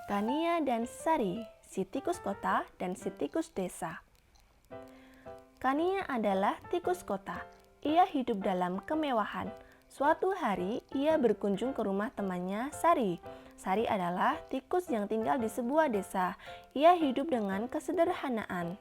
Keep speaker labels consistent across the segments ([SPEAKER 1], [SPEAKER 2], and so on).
[SPEAKER 1] Kania dan Sari, si tikus kota dan si tikus desa. Kania adalah tikus kota. Ia hidup dalam kemewahan. Suatu hari, ia berkunjung ke rumah temannya Sari. Sari adalah tikus yang tinggal di sebuah desa. Ia hidup dengan kesederhanaan.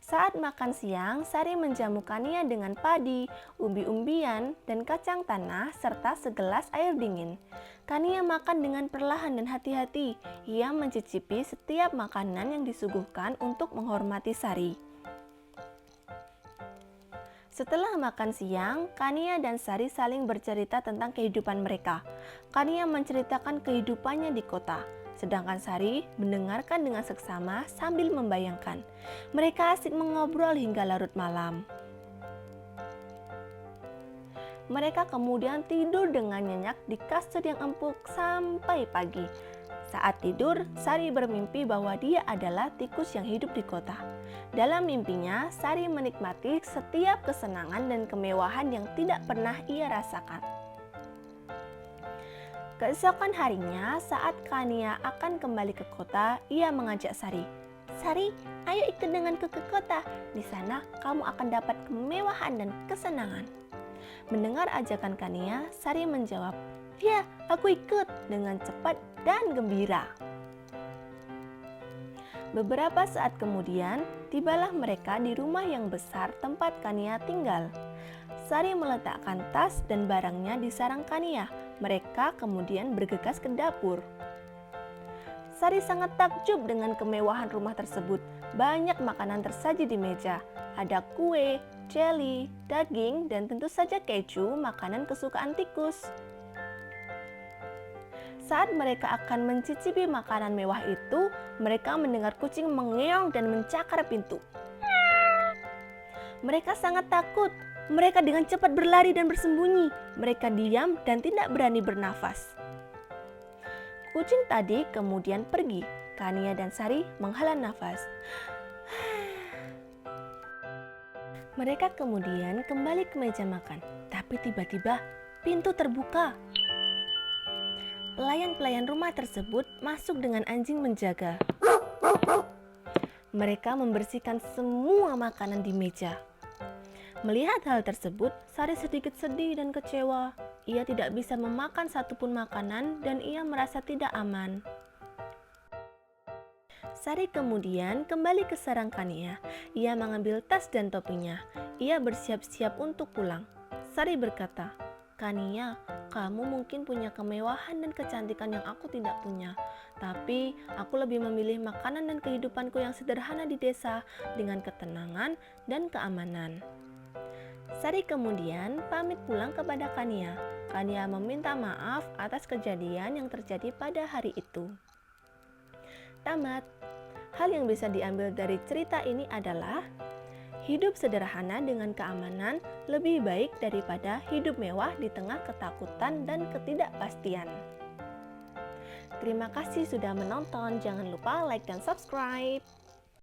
[SPEAKER 1] Saat makan siang, Sari menjamu Kania dengan padi, umbi-umbian, dan kacang tanah, serta segelas air dingin. Kania makan dengan perlahan dan hati-hati. Ia mencicipi setiap makanan yang disuguhkan untuk menghormati Sari. Setelah makan siang, Kania dan Sari saling bercerita tentang kehidupan mereka. Kania menceritakan kehidupannya di kota, sedangkan Sari mendengarkan dengan seksama sambil membayangkan. Mereka asik mengobrol hingga larut malam. Mereka kemudian tidur dengan nyenyak di kasur yang empuk sampai pagi. Saat tidur, Sari bermimpi bahwa dia adalah tikus yang hidup di kota. Dalam mimpinya, Sari menikmati setiap kesenangan dan kemewahan yang tidak pernah ia rasakan. Keesokan harinya, saat Kania akan kembali ke kota, ia mengajak Sari. Sari, ayo ikut denganku ke kota. Di sana kamu akan dapat kemewahan dan kesenangan. Mendengar ajakan Kania, Sari menjawab, "Ya, aku ikut," dengan cepat dan gembira. Beberapa saat kemudian, tibalah mereka di rumah yang besar tempat Kania tinggal. Sari meletakkan tas dan barangnya di sarang Kania. Mereka kemudian bergegas ke dapur. Sari sangat takjub dengan kemewahan rumah tersebut. Banyak makanan tersaji di meja. Ada kue, jelly, daging, dan tentu saja keju, makanan kesukaan tikus. Saat mereka akan mencicipi makanan mewah itu, mereka mendengar kucing mengeong dan mencakar pintu. Mereka sangat takut. Mereka dengan cepat berlari dan bersembunyi. Mereka diam dan tidak berani bernafas. Kucing tadi kemudian pergi. Kania dan Sari menghela nafas. Mereka kemudian kembali ke meja makan. Tapi tiba-tiba pintu terbuka. Pelayan-pelayan rumah tersebut masuk dengan anjing menjaga. Mereka membersihkan semua makanan di meja. Melihat hal tersebut, Sari sedikit sedih dan kecewa. Ia tidak bisa memakan satupun makanan dan ia merasa tidak aman. Sari kemudian kembali ke sarang Kania. Ia mengambil tas dan topinya. Ia bersiap-siap untuk pulang. Sari berkata, "Kania, kamu mungkin punya kemewahan dan kecantikan yang aku tidak punya. Tapi aku lebih memilih makanan dan kehidupanku yang sederhana di desa dengan ketenangan dan keamanan." Sari kemudian pamit pulang kepada Kania. Kania meminta maaf atas kejadian yang terjadi pada hari itu. Tamat. Hal yang bisa diambil dari cerita ini adalah hidup sederhana dengan keamanan lebih baik daripada hidup mewah di tengah ketakutan dan ketidakpastian. Terima kasih sudah menonton. Jangan lupa like dan subscribe.